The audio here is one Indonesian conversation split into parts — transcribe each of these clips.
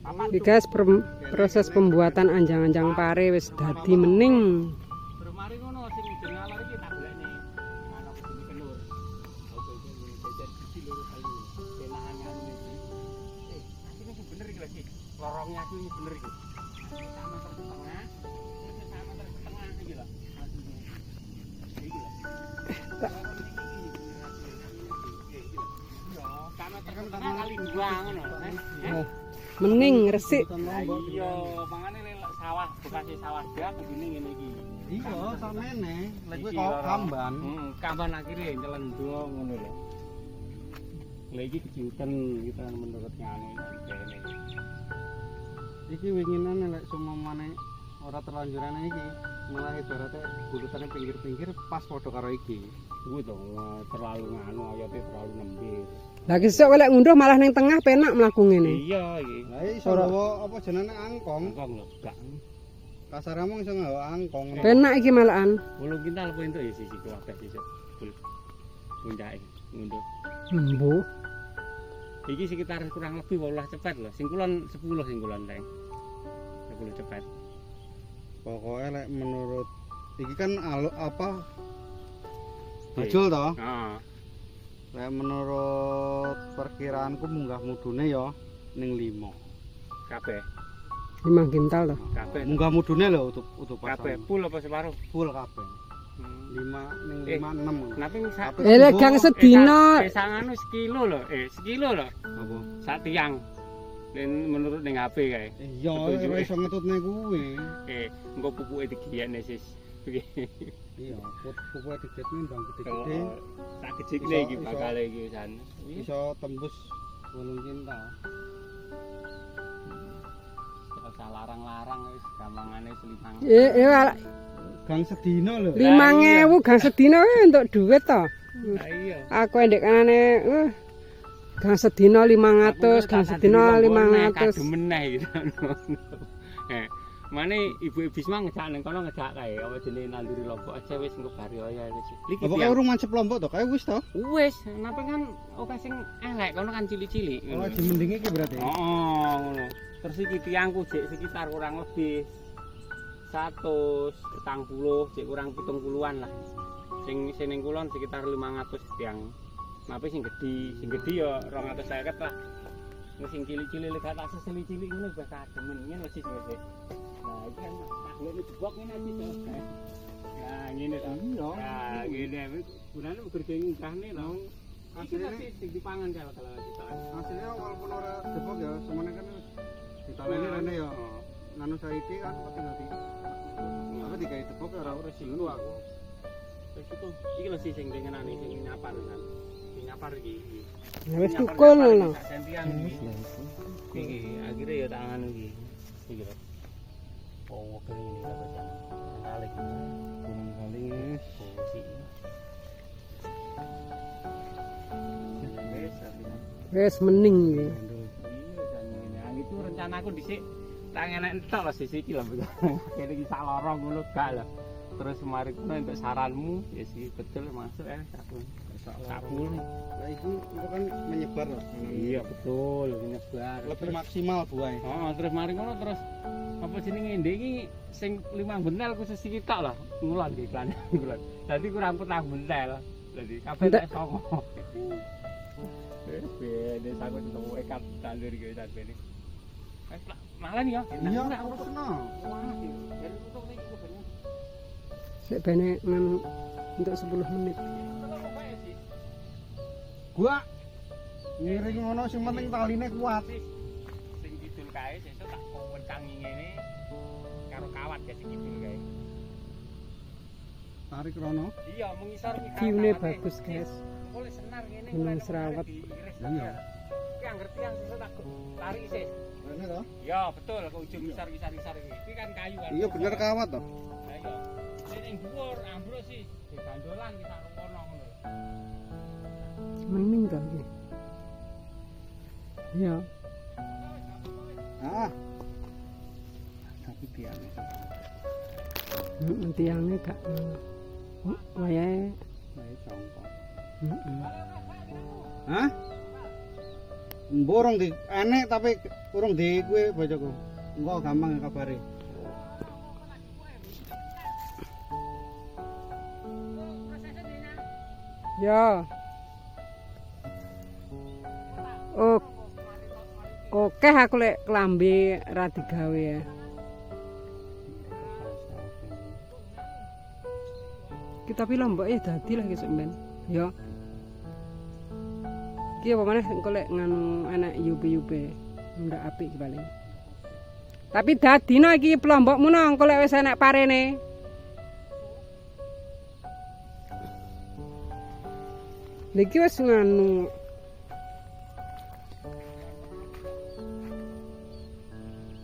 Iki guys, proses pembuatan anjang-anjang pare wis dadi mening. Mari ngono sing jeneng iki tak golekne. Ana kudu telur. Oke iki jajar biji loro kali. Penahan anu iki. Asine sing bener iki lho sih. Lorongnya aku ini bener iki. Sama setengah. Terus sama setengah iki lho. Iki lho. Sama setengah kali 2 ngono. Mening resik. Iya, mangane sawah bekasi sawah dia begini ngene iki. Iya, samene. Lek kowe kok kamban. Kamban akhire nyelendo ngono lho. Lha iki kejutan kita menurut ngene kene. Iki winginane lek sumamane ora terlanjurane iki, malah ibaratnya bulutane pinggir-pinggir pas padha karo iki. Kuwi to terlalu nganu oyote terlalu nembir. Lah sesuk lek ngunduh malah ning tengah penak mlaku ngene. Iya iki. Lah iso gawa apa jenenge angkong. Angkong lho, gak. Kasare mung iso gawa angkong. Penak iki malahan. 8 kintal apa entuk ya sisi kuwabeh sisuk. Puncake ngunduh. Embuh. Iki sekitar kurang lebih 18 cepet lho. Sing kulon 10 sing kulon teng. 10 cepet. Pokoknya lek menurut iki kan apa bajul toh? Heeh. Lek menurut perkiraanku munggah mudune ya ning 5. Kabeh. 5 kintal toh. Kabeh. Munggah mudune lho utuh Kabeh full apa separuh? full kabeh. 5 ning 5 6. Napa sak Lek gang sedina sanganu sekilo lho. Sekilo lho. Apa? Sak tiang. Dan menurut ning HP kae. Iya, ora iso ngetutne kuwi. Engko pupuke digiyekne sis. Iya, pupuke digitne ndang gede-gede. Sak gejikne iki bakale iki wisan. Iso tembus 8 kintal. Ora larang-larang wis gampangane selimang. Gang sedina lho. 5.000 gang sedina entuk dhuwit to. Lah iya. Aku ndek kanane gang sedina 500, gang sedina 500. Kademeneh gitu. Mane ibu Bisma ngejak nang kono ngejak kae apa jenenge nanduri Lombok aja wis engko bari ya wis. Apa kae urung mancep Lombok to? Kae wis to? Wis, napa kan oke sing elek kono kan cilik-cilik. Oh, di mendinge iki berarti. Heeh, ngono. Terus iki tiangku jek sekitar kurang lebih 140, jek kurang 70-an lah. Sing ning kulon sekitar 500 tiang. Nape sing gedhi ya 250 lah. Wis sing cilik-cilik lek tak cilik-cilik ngono wis kademen ngene wis wis. Nah, iki kan tahlene jebok ngene iki to. Nah, ngene to. Iya. Nah, ngene gunane bekerja ngungkahne lho. Asline sing dipangan kalau kita. Hasilnya walaupun ora jebok ya, semuanya kan ditaleni rene ya. Nganu saiki kan tinggal di. Apa digawe jebok ora resiko aku. Resiko iki lho sing dengenane sing nyapar kan. Sing nyapar iki. Wis tukul lho. Iki akhire ya tangan iki. Iki lho. Oh, kene iki apa jan. Kali gunung kali posisi. Wis mening iki. Iya jan ngene. Itu rencanaku dhisik tak enek entok lho sisi iki lho. Kene iki sak lorong ngono gak lho. Terus mari kono entuk saranmu ya sih betul masuk aku. Sabun. Lah itu kan menyebar loh. Iya betul, menyebar. Lebih maksimal buah. Oh, terus mari ngono terus apa jenenge ndek iki sing 5 bentel khusus iki tok lah. Ngulon iki iklan. Dadi kurang 4 bentel. Dadi kabeh tak songo. Bene sakit ketemu ekat tandur iki sak bene. Malah nih ya. Iya, aku seneng. Sik bene nganu untuk 10 menit. Gua ngiring ngono sing penting taline kuat. Sing kidul kae sesuk tak wecangi ngene karo kawat ya sing kidul kae. Tarik rono. Iya, mengisor iki. View-ne bagus, guys. Oleh senar ngene. Gunung Serawat. Iya. Ki ngerti yang sesuk tak tarik sih. Rene to? Iya, betul ke ujung isar-isar iki. Iki kan kayu kan. Iya bener kawat to. Lah iya. Sing dhuwur ambruk sih di bandolan kita rono ngono. Mening to iki. Iya. Ah. Tapi tiangnya. Tiangnya gak wayahe. Wae congkok. Heeh. Hah? Mborong di enek tapi kurang di kuwe bojoku. Engko gampang kabare. Ya. Oh. Oke aku lek klambi ra digawe ya. Kita pilih mbok ya dadi lah besok ben. Ya. Ki apa maneh engko lek nganu enak yupi-yupi. Ndak apik paling. Tapi dadino iki plombokmu nang engko lek wis enek parene. Niki wis nganu.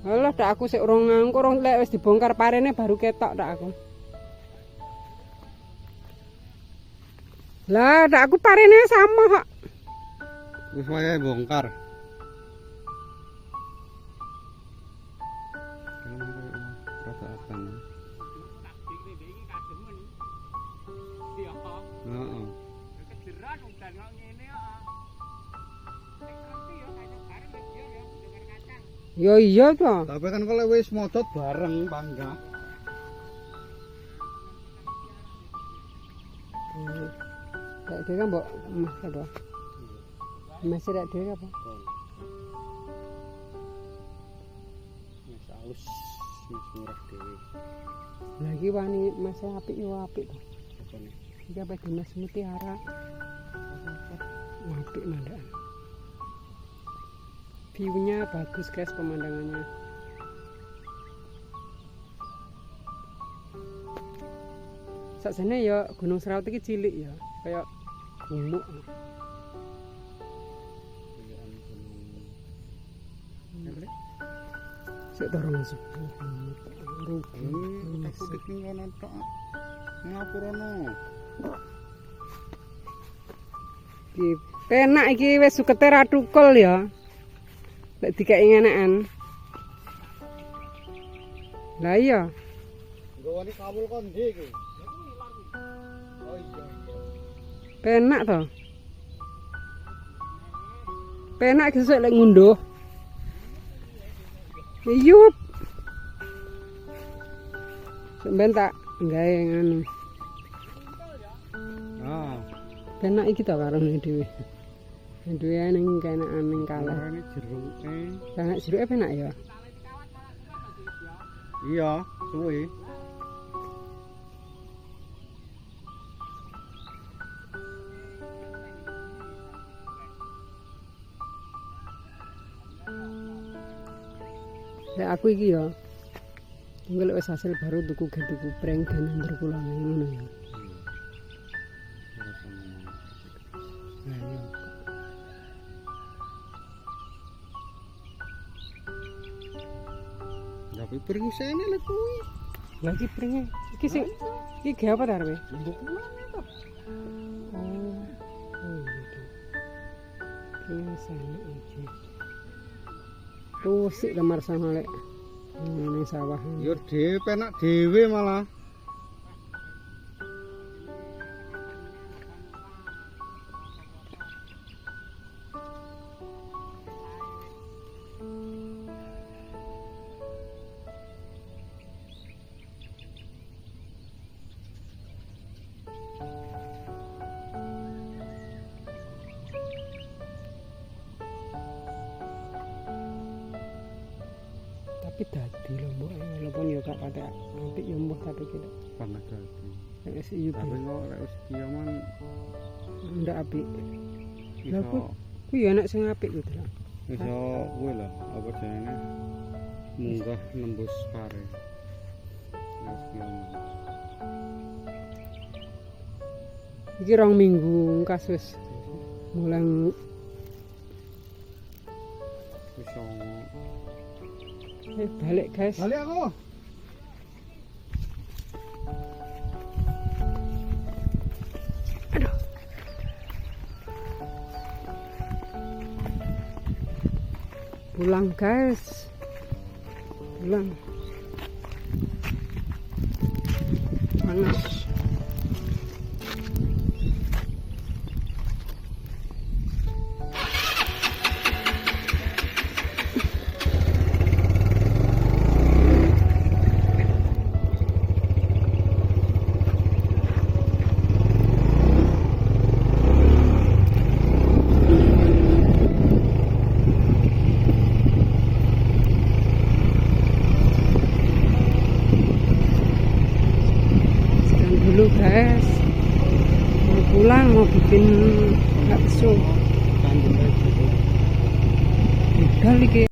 Alah dak aku sik urung nganggo urung lek wis dibongkar parene baru ketok dak aku. Lah dak aku parene sama kok. Wis wayahe bongkar. Rasa akan. Heeh. Ya iya to. Tapi kan kalau wis modot bareng pangga. Kayak dhewe kan mbok emah apa? Masih rek dhewe apa? Wis halus, wis murah dhewe. Lagi wani masih apik yo apik to. Apa nih? Iki apa Dimas Mutiara? Apik mandakan. View-nya bagus guys, pemandangannya. Sakjane ya Gunung Serawut iki cilik ya, kayak gumuk. Sik dorong masuk. Aku bikin kono tok. Ngapurono. Iki penak iki wis sukete ra tukul ya. Lek dikeki ngenekan. Lah iya. Nggawane kawul kon ndi iki? Oh iya. Penak to. Penak sesuk lek ngunduh. Yup. Sampeyan tak gawe ngono. Ah, Penak iki to karo dhewe. Dhewe ning kenakan ning kalah. ini jeruke. Lah jeruke penak ya. Iya, suwe. Lek aku iki ya. Engko lek wis hasil baru tuku prank dan ndur kula ngono ya. Nah, iya. Tapi peringusane lek kuwi. Lah iki pringe. Iki sing iki ge apa ta arep? Mbok pulang to. Oh. Oh gitu. Pringe sana iki. Tuh sik kamar sama lek. Ning sawahan. Yo dhewe penak dhewe malah. Tapi dadi lho mbok walaupun ya gak patek apik ya mbok tapi kita Panas dadi. wis iya Tapi kok lek wis kiaman ndak apik. Lah iso kuwi ya enak sing apik kuwi lho. iso kuwi lho apa jenenge munggah nembus pare. Wis kiaman. Iki 2 minggu kasus mulang Iso balik guys. balik aku. Aduh. Pulang guys. Pulang. Panas. pulang mau bikin bakso. Tanjung Legal. Legal iki.